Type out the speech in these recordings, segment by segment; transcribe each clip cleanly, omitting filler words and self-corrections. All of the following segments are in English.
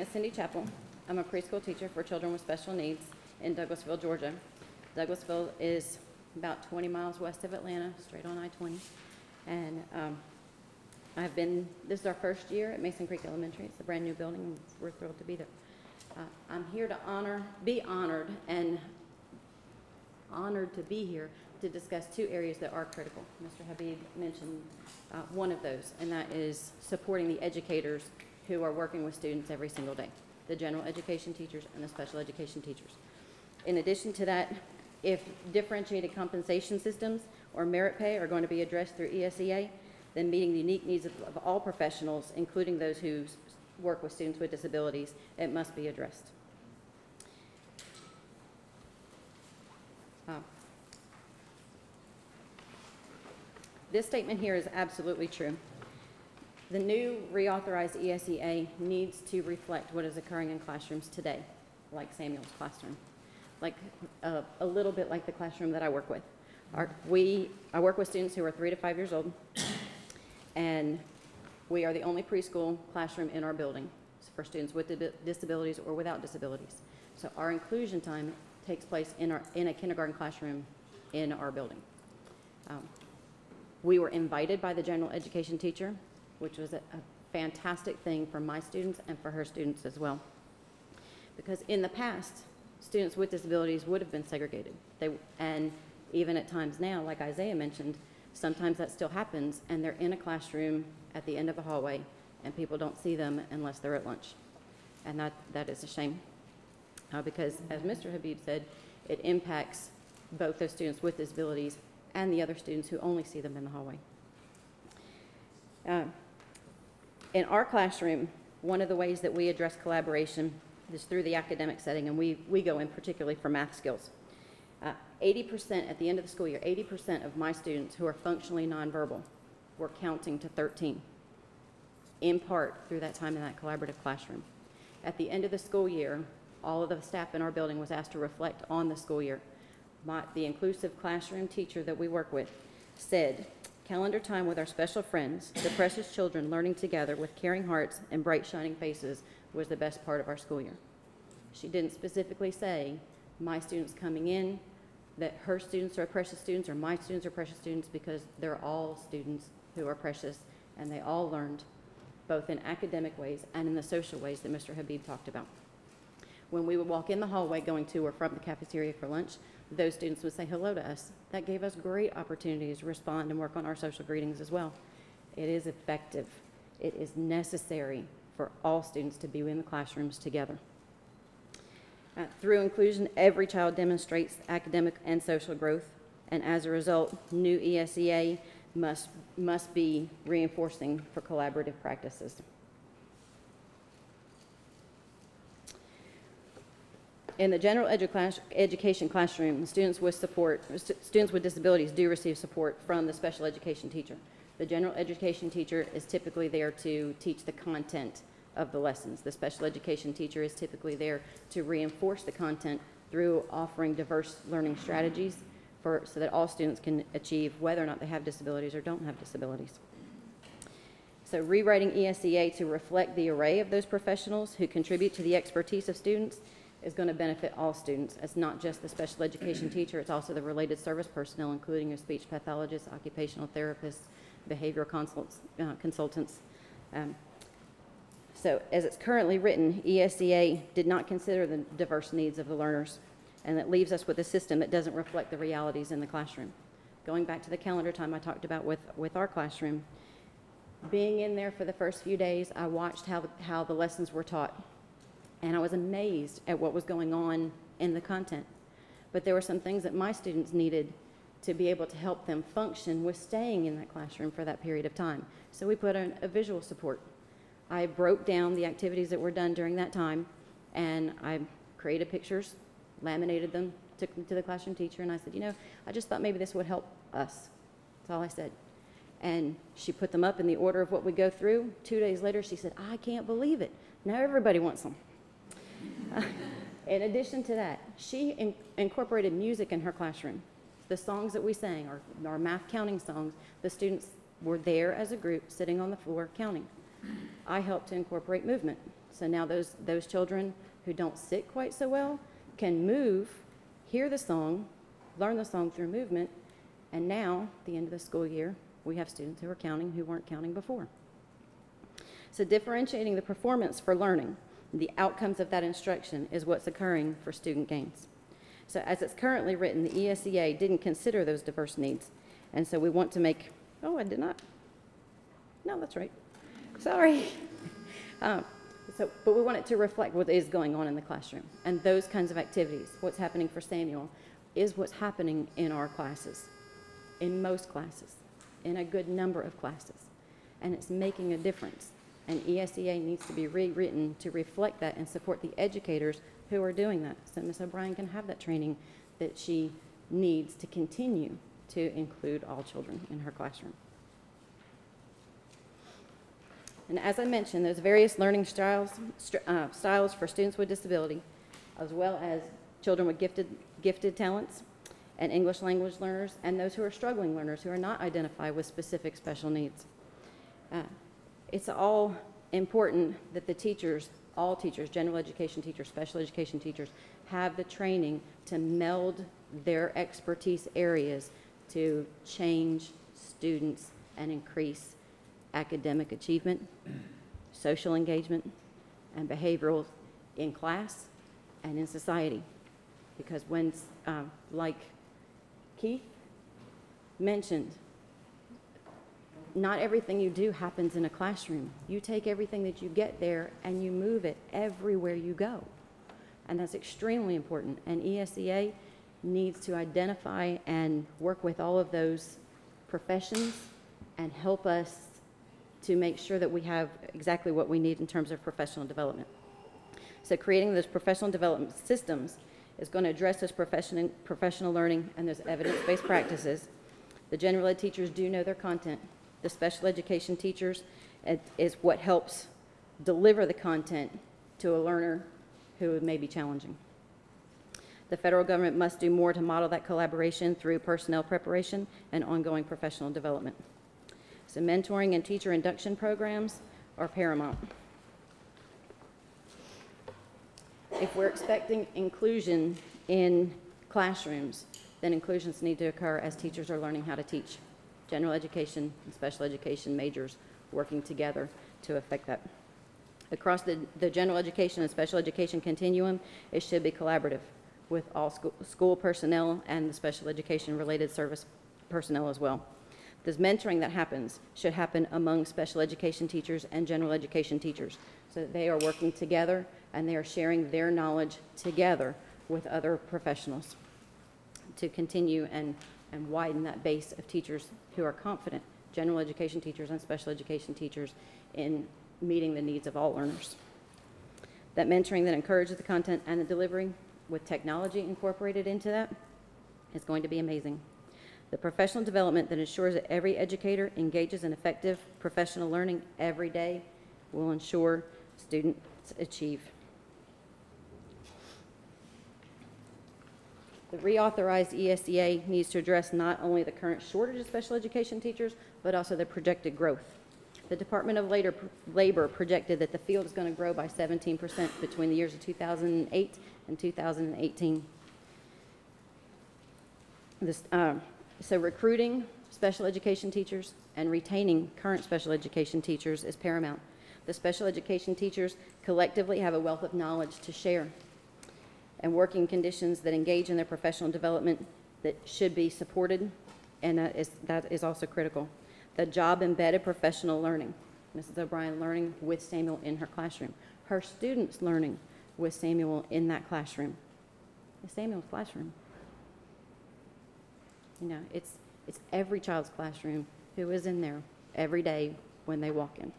is Cindy Chappell. I'm a preschool teacher for children with special needs in Douglasville, Georgia. Douglasville is about 20 miles west of Atlanta, straight on I-20. And this is our first year at Mason Creek Elementary. It's a brand new building, and we're thrilled to be there. I'm here to be honored to be here to discuss two areas that are critical. Mr. Habib mentioned one of those, and that is supporting the educators who are working with students every single day, the general education teachers and the special education teachers. In addition to that, if differentiated compensation systems or merit pay are going to be addressed through ESEA, then meeting the unique needs of all professionals, including those who work with students with disabilities, it must be addressed. This statement here is absolutely true. The new reauthorized ESEA needs to reflect what is occurring in classrooms today, like Samuel's classroom, like a little bit like the classroom that I work with. I work with students who are 3 to 5 years old, and we are the only preschool classroom in our building for students with disabilities or without disabilities. So our inclusion time takes place in a kindergarten classroom in our building. We were invited by the general education teacher, which was a fantastic thing for my students and for her students as well. Because in the past, students with disabilities would have been segregated. And even at times now, like Isaiah mentioned, sometimes that still happens, and they're in a classroom at the end of a hallway, and people don't see them unless they're at lunch. And that is a shame. Because, as Mr. Habib said, it impacts both those students with disabilities and the other students who only see them in the hallway. In our classroom, one of the ways that we address collaboration is through the academic setting, and we go in particularly for math skills. 80% at the end of the school year, 80% of my students who are functionally nonverbal were counting to 13, in part through that time in that collaborative classroom. At the end of the school year, all of the staff in our building was asked to reflect on the school year. The inclusive classroom teacher that we work with said, "Calendar time with our special friends, the precious children learning together with caring hearts and bright shining faces was the best part of our school year." She didn't specifically say, my students coming in, that her students are precious students or my students are precious students, because they're all students who are precious, and they all learned both in academic ways and in the social ways that Mr. Habib talked about. When we would walk in the hallway going to or from the cafeteria for lunch, those students would say hello to us. That gave us great opportunities to respond and work on our social greetings as well. It is effective. It is necessary for all students to be in the classrooms together. Through inclusion, every child demonstrates academic and social growth, and as a result, new ESEA must be reinforcing for collaborative practices. In the general education classroom, students with disabilities do receive support from the special education teacher. The general education teacher is typically there to teach the content of the lessons. The special education teacher is typically there to reinforce the content through offering diverse learning strategies so that all students can achieve whether or not they have disabilities or don't have disabilities. So rewriting ESEA to reflect the array of those professionals who contribute to the expertise of students is going to benefit all students. It's not just the special education teacher, it's also the related service personnel, including your speech pathologists, occupational therapists, behavioral consultants. So as it's currently written, ESEA did not consider the diverse needs of the learners, and that leaves us with a system that doesn't reflect the realities in the classroom. Going back to the calendar time I talked about with our classroom, being in there for the first few days, I watched how the lessons were taught, and I was amazed at what was going on in the content. But there were some things that my students needed to be able to help them function with staying in that classroom for that period of time. So we put in a visual support. I broke down the activities that were done during that time, and I created pictures, laminated them, took them to the classroom teacher, and I said, I just thought maybe this would help us. That's all I said. And she put them up in the order of what we go through. 2 days later, she said, "I can't believe it. Now everybody wants them." In addition to that, she incorporated music in her classroom. The songs that we sang, our math counting songs, the students were there as a group sitting on the floor counting. I helped to incorporate movement. So now those children who don't sit quite so well can move, hear the song, learn the song through movement, and now, at the end of the school year, we have students who are counting who weren't counting before. So differentiating the performance for learning, the outcomes of that instruction is what's occurring for student gains. So as it's currently written, the ESEA didn't consider those diverse needs. And so we want to make, oh, I did not. No, that's right. Sorry. But we want it to reflect what is going on in the classroom. And those kinds of activities, what's happening for Samuel, is what's happening in our classes, in most classes, in a good number of classes. And it's making a difference. And ESEA needs to be rewritten to reflect that and support the educators who are doing that. So Ms. O'Brien can have that training that she needs to continue to include all children in her classroom. And as I mentioned, there's various learning styles for students with disability, as well as children with gifted talents and English language learners, and those who are struggling learners who are not identified with specific special needs. It's all important that the teachers, all teachers, general education teachers, special education teachers, have the training to meld their expertise areas to change students and increase academic achievement, social engagement, and behavioral in class and in society. Because when, like Keith mentioned, not everything you do happens in a classroom. You take everything that you get there and you move it everywhere you go. And that's extremely important. And ESEA needs to identify and work with all of those professions and help us to make sure that we have exactly what we need in terms of professional development. So creating those professional development systems is going to address those professional learning and those evidence-based practices. The general ed teachers do know their content. The special education teachers is what helps deliver the content to a learner who may be challenging. The federal government must do more to model that collaboration through personnel preparation and ongoing professional development. So mentoring and teacher induction programs are paramount. If we're expecting inclusion in classrooms, then inclusions need to occur as teachers are learning how to teach. General education and special education majors working together to affect that. Across the general education and special education continuum, it should be collaborative with all school personnel and the special education related service personnel as well. This mentoring that happens should happen among special education teachers and general education teachers so that they are working together and they are sharing their knowledge together with other professionals to continue and widen that base of teachers who are confident, general education teachers and special education teachers, in meeting the needs of all learners. That mentoring that encourages the content and the delivery with technology incorporated into that is going to be amazing. The professional development that ensures that every educator engages in effective professional learning every day will ensure students achieve. The reauthorized ESEA needs to address not only the current shortage of special education teachers, but also the projected growth. The Department of Labor projected that the field is going to grow by 17% between the years of 2008 and 2018. So recruiting special education teachers and retaining current special education teachers is paramount. The special education teachers collectively have a wealth of knowledge to share, and working conditions that engage in their professional development that should be supported, and that is also critical. The job-embedded professional learning. Mrs. O'Brien learning with Samuel in her classroom. Her students learning with Samuel in that classroom. Samuel's classroom. You know, it's every child's classroom who is in there every day when they walk in.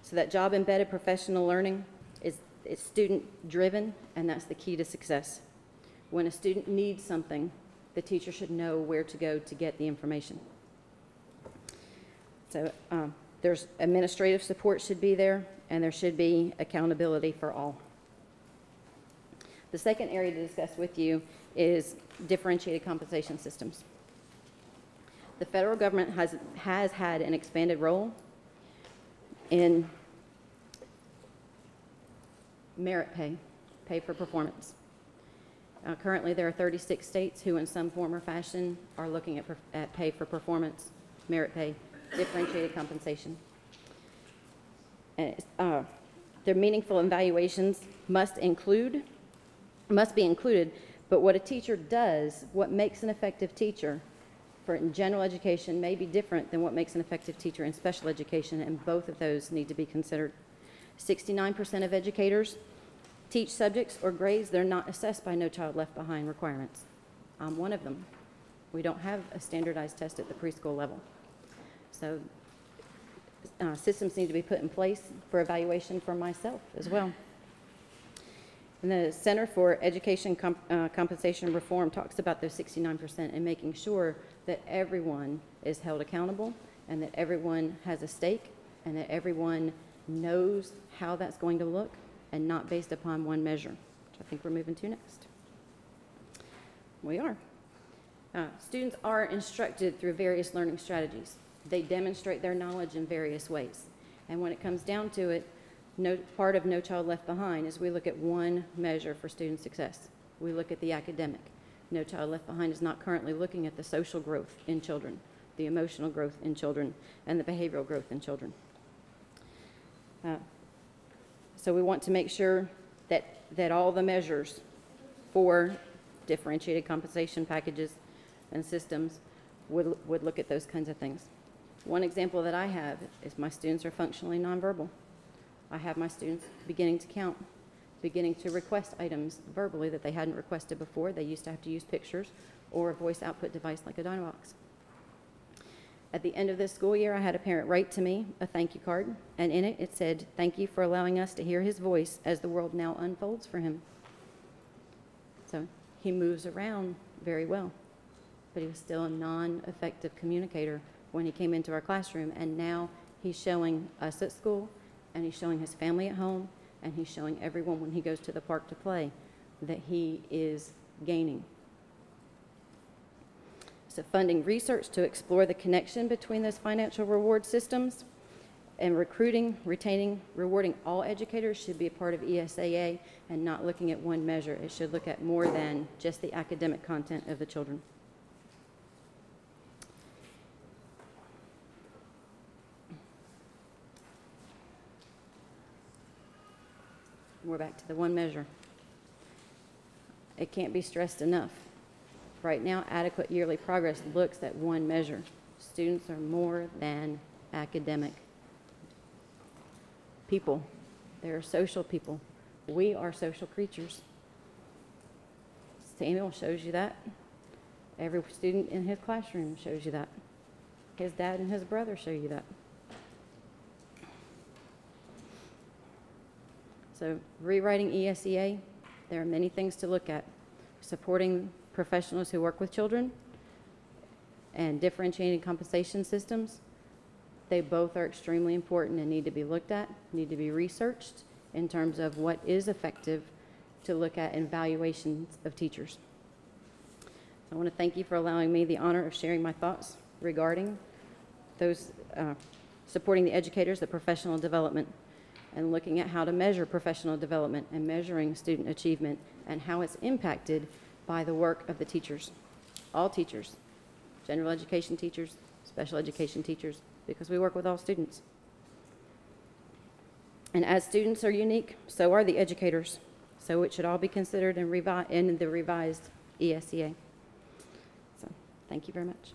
So that job-embedded professional learning is student-driven, and that's the key to success. When a student needs something, the teacher should know where to go to get the information. So there's administrative support should be there, and there should be accountability for all. The second area to discuss with you is differentiated compensation systems. The federal government has had an expanded role in merit pay, pay for performance. Currently, there are 36 states who, in some form or fashion, are looking at pay for performance, merit pay, differentiated compensation. And their meaningful evaluations must be included, but what a teacher does, what makes an effective teacher for general education may be different than what makes an effective teacher in special education, and both of those need to be considered. 69% of educators teach subjects or grades that are not assessed by No Child Left Behind requirements. I'm one of them. We don't have a standardized test at the preschool level. So systems need to be put in place for evaluation for myself as well. And the Center for Education Compensation Reform talks about those 69% and making sure that everyone is held accountable and that everyone has a stake and that everyone knows how that's going to look and not based upon one measure, which I think we're moving to next. We are. Students are instructed through various learning strategies. They demonstrate their knowledge in various ways. And when it comes down to it, part of No Child Left Behind is we look at one measure for student success. We look at the academic. No Child Left Behind is not currently looking at the social growth in children, the emotional growth in children, and the behavioral growth in children. So we want to make sure that all the measures for differentiated compensation packages and systems would look at those kinds of things. One example that I have is my students are functionally nonverbal. I have my students beginning to count, beginning to request items verbally that they hadn't requested before. They used to have to use pictures or a voice output device like a Dynabox. At the end of this school year, I had a parent write to me a thank you card, and in it said, "Thank you for allowing us to hear his voice as the world now unfolds for him." So he moves around very well, but he was still a non-effective communicator when he came into our classroom, and now he's showing us at school, and he's showing his family at home, and he's showing everyone when he goes to the park to play that he is gaining. So funding research to explore the connection between those financial reward systems, and recruiting, retaining, rewarding all educators should be a part of ESEA and not looking at one measure. It should look at more than just the academic content of the children. We're back to the one measure. It can't be stressed enough. Right now, adequate yearly progress looks at one measure. Students are more than academic people. They're social people. We are social creatures. Samuel shows you that. Every student in his classroom shows you that. His dad and his brother show you that. So rewriting ESEA, there are many things to look at. Supporting professionals who work with children and differentiating compensation systems, they both are extremely important and need to be looked at, need to be researched in terms of what is effective to look at in evaluations of teachers. I want to thank you for allowing me the honor of sharing my thoughts regarding those supporting the educators, the professional development, and looking at how to measure professional development and measuring student achievement and how it's impacted by the work of the teachers, all teachers, general education teachers, special education teachers, because we work with all students. And as students are unique, so are the educators. So it should all be considered in the revised ESEA. So thank you very much.